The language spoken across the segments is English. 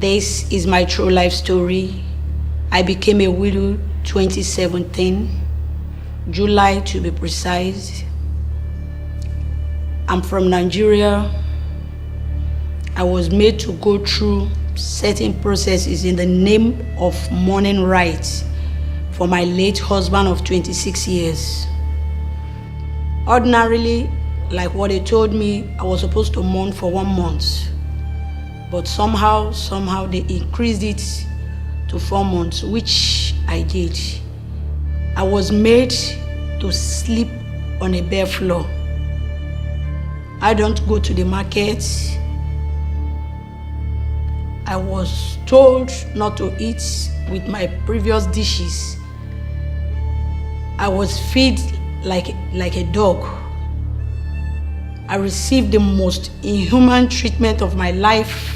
This is my true life story. I became a widow 2017, July to be precise. I'm from Nigeria. I was made to go through certain processes in the name of mourning rights for my late husband of 26 years. Ordinarily, like what they told me, I was supposed to mourn for 1 month. But somehow they increased it to 4 months, which I did. I was made to sleep on a bare floor. I don't go to the market. I was told not to eat with my previous dishes. I was fed like a dog. I received the most inhuman treatment of my life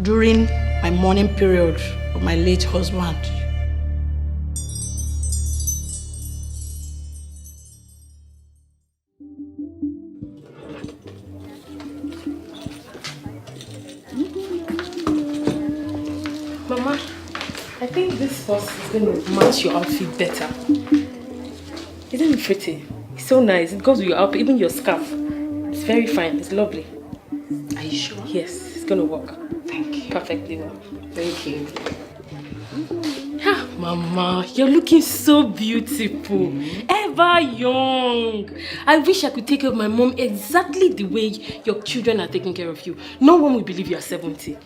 during my mourning period of my late husband. Mama, I think this purse is going to match your outfit better. Isn't it pretty? It's so nice. It goes with your outfit, even your scarf. It's very fine. It's lovely. Are you sure? Yes, it's going to work. Thank you. Perfectly well. Thank you. Ah, Mama, you're looking so beautiful. Ever young. I wish I could take care of my mom exactly the way your children are taking care of you. No one will believe you are 70.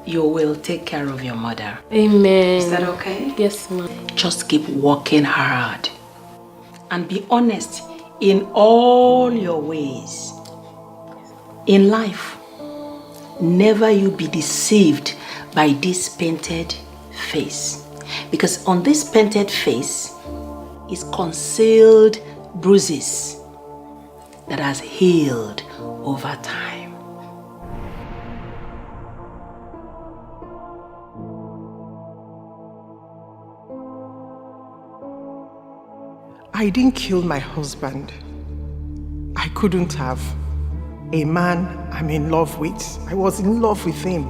You will take care of your mother. Amen. Is that okay? Yes, ma'am. Just keep working hard and be honest in all your ways. In life, never you be deceived by this painted face, because on this painted face is concealed bruises that has healed over time. I didn't kill my husband. I couldn't have. A man I'm in love with. I was in love with him.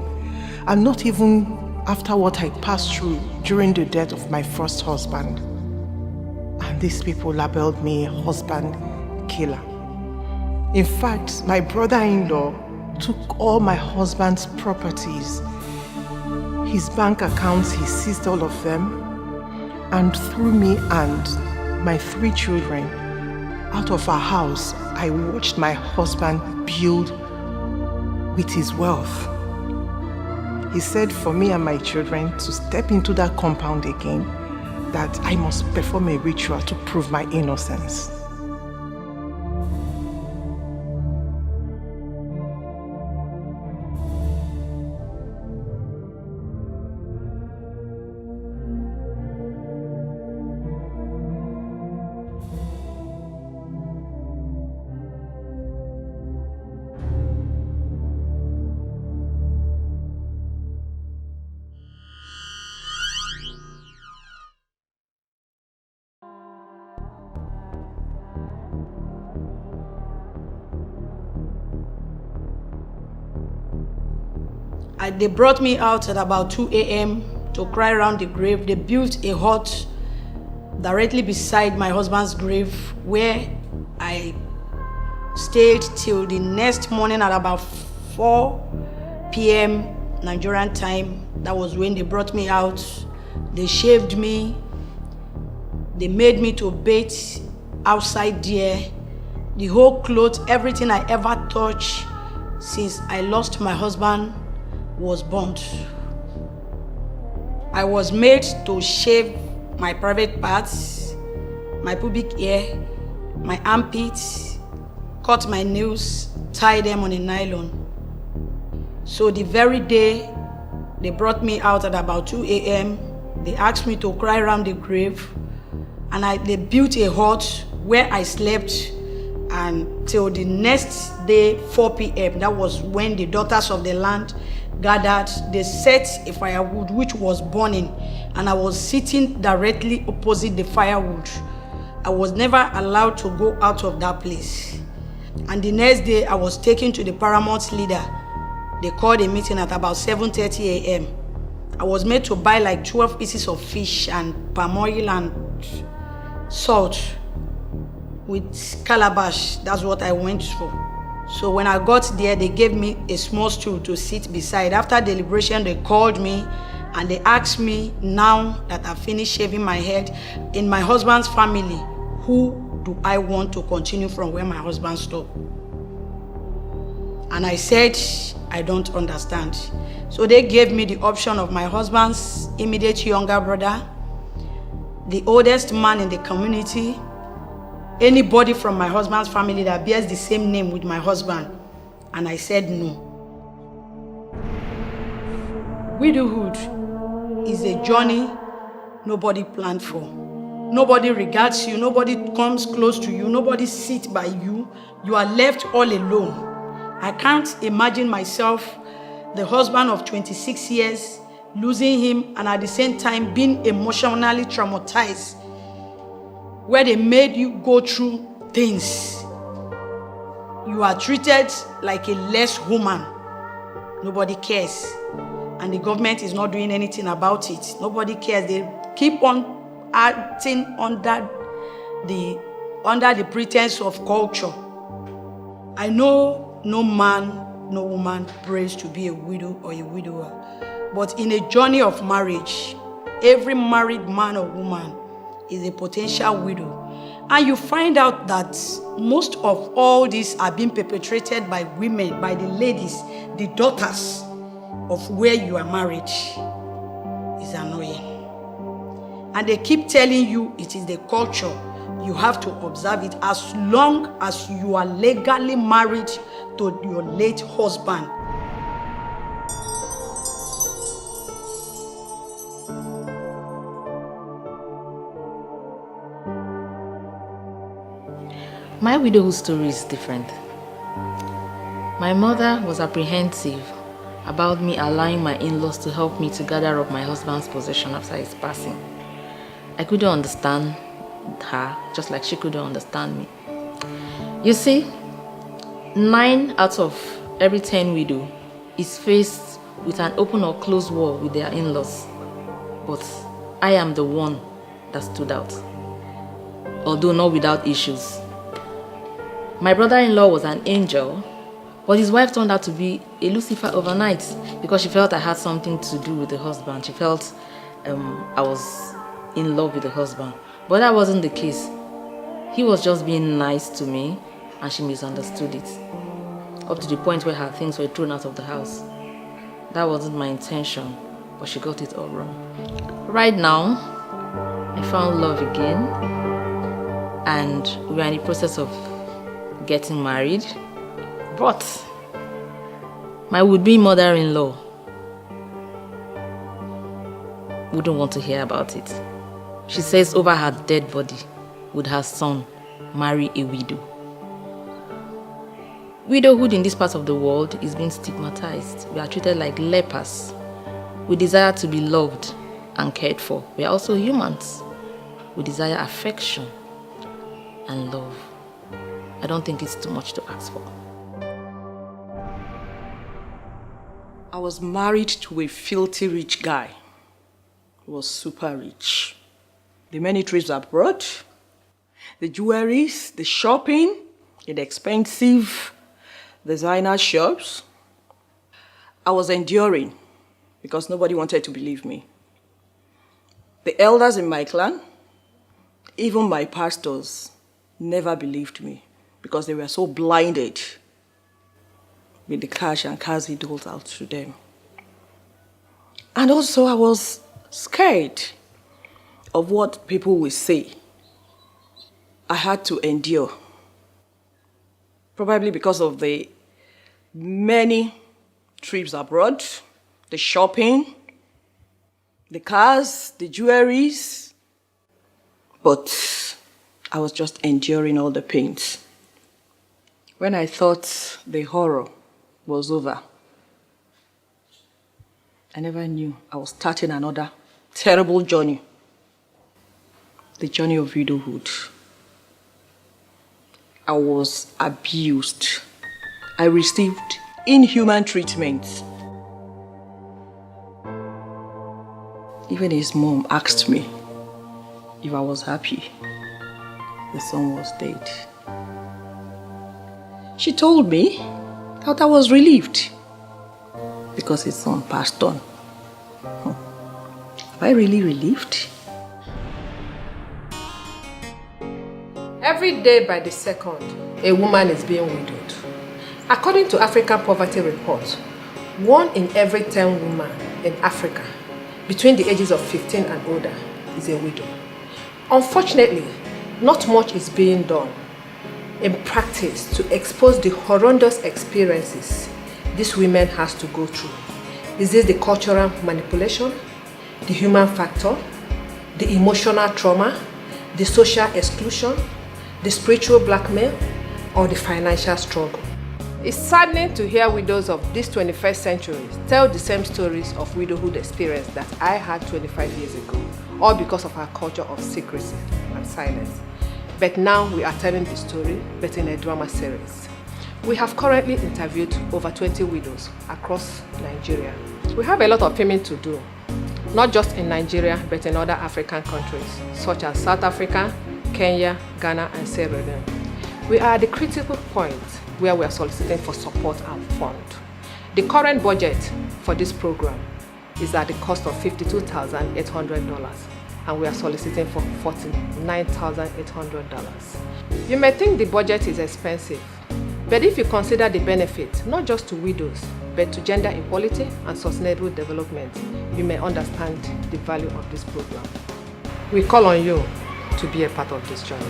And not even after what I passed through during the death of my first husband. And these people labeled me a husband killer. In fact, my brother-in-law took all my husband's properties. His bank accounts, he seized all of them and threw me and my 3 children out of our house. I watched my husband build with his wealth. He said for me and my children to step into that compound again, that I must perform a ritual to prove my innocence. They brought me out at about 2 a.m. to cry around the grave. They built a hut directly beside my husband's grave where I stayed till the next morning at about 4 p.m. Nigerian time. That was when they brought me out. They shaved me. They made me to bathe outside there. The whole clothes, everything I ever touched since I lost my husband was burnt. I was made to shave my private parts, my pubic hair, my armpits, cut my nails, tie them on a nylon. So the very day they brought me out at about 2 a.m., they asked me to cry around the grave, and they built a hut where I slept until the next day, 4 p.m. That was when the daughters of the land gathered. They set a firewood which was burning, and I was sitting directly opposite the firewood. I was never allowed to go out of that place. And the next day, I was taken to the paramount leader. They called a meeting at about 7:30 a.m. I was made to buy like 12 pieces of fish and palm oil and salt with calabash. That's what I went for. So when I got there, they gave me a small stool to sit beside. After deliberation, they called me and they asked me, now that I've finished shaving my head, in my husband's family, who do I want to continue from where my husband stopped? And I said, I don't understand. So they gave me the option of my husband's immediate younger brother, the oldest man in the community, anybody from my husband's family that bears the same name with my husband. And I said no. Widowhood is a journey nobody planned for. Nobody regards you, nobody comes close to you, nobody sits by you. You are left all alone. I can't imagine myself, the husband of 26 years, losing him and at the same time being emotionally traumatized, where they made you go through things. You are treated like a less woman. Nobody cares. And the government is not doing anything about it. Nobody cares. They keep on acting under the pretense of culture. I know no man, no woman prays to be a widow or a widower. But in a journey of marriage, every married man or woman is a potential widow. And you find out that most of all this are being perpetrated by women, by the ladies, the daughters of where you are married. It's annoying. And they keep telling you it is the culture. You have to observe it as long as you are legally married to your late husband. My widowhood story is different. My mother was apprehensive about me allowing my in-laws to help me to gather up my husband's possession after his passing. I couldn't understand her, just like she couldn't understand me. You see, 9 out of every 10 widow is faced with an open or closed war with their in-laws. But I am the one that stood out, although not without issues. My brother-in-law was an angel, but his wife turned out to be a Lucifer overnight because she felt I had something to do with the husband. She felt I was in love with the husband. But that wasn't the case. He was just being nice to me and she misunderstood it. Up to the point where her things were thrown out of the house. That wasn't my intention, but she got it all wrong. Right now, I found love again and we're in the process of getting married. But my would-be mother-in-law wouldn't want to hear about it. She says over her dead body would her son marry a widow. Widowhood in this part of the world is being stigmatized. We are treated like lepers. We desire to be loved and cared for. We are also humans. We desire affection and love. I don't think it's too much to ask for. I was married to a filthy rich guy. He was super rich. The many trips abroad, the jewelries, the shopping, the expensive designer shops. I was enduring because nobody wanted to believe me. The elders in my clan, even my pastors, never believed me because they were so blinded with the cash and cars he doled out to them. And also I was scared of what people will say. I had to endure. Probably because of the many trips abroad, the shopping, the cars, the jewelries. But I was just enduring all the pains. When I thought the horror was over, I never knew I was starting another terrible journey. The journey of widowhood. I was abused. I received inhuman treatment. Even his mom asked me if I was happy. The son was dead. She told me that I was relieved because his son passed on. Am I really relieved? Every day by the second, a woman is being widowed. According to African Poverty Report, 1 in every 10 women in Africa between the ages of 15 and older is a widow. Unfortunately, not much is being done in practice to expose the horrendous experiences these women has to go through. Is this the cultural manipulation, the human factor, the emotional trauma, the social exclusion, the spiritual blackmail, or the financial struggle? It's saddening to hear widows of this 21st century tell the same stories of widowhood experience that I had 25 years ago, all because of our culture of secrecy and silence. But now we are telling the story, but in a drama series. We have currently interviewed over 20 widows across Nigeria. We have a lot of filming to do, not just in Nigeria, but in other African countries, such as South Africa, Kenya, Ghana, and Sierra Leone. We are at the critical point where we are soliciting for support and fund. The current budget for this program is at the cost of $52,800, and we are soliciting for $49,800. You may think the budget is expensive, but if you consider the benefit, not just to widows, but to gender equality and sustainable development, you may understand the value of this program. We call on you to be a part of this journey.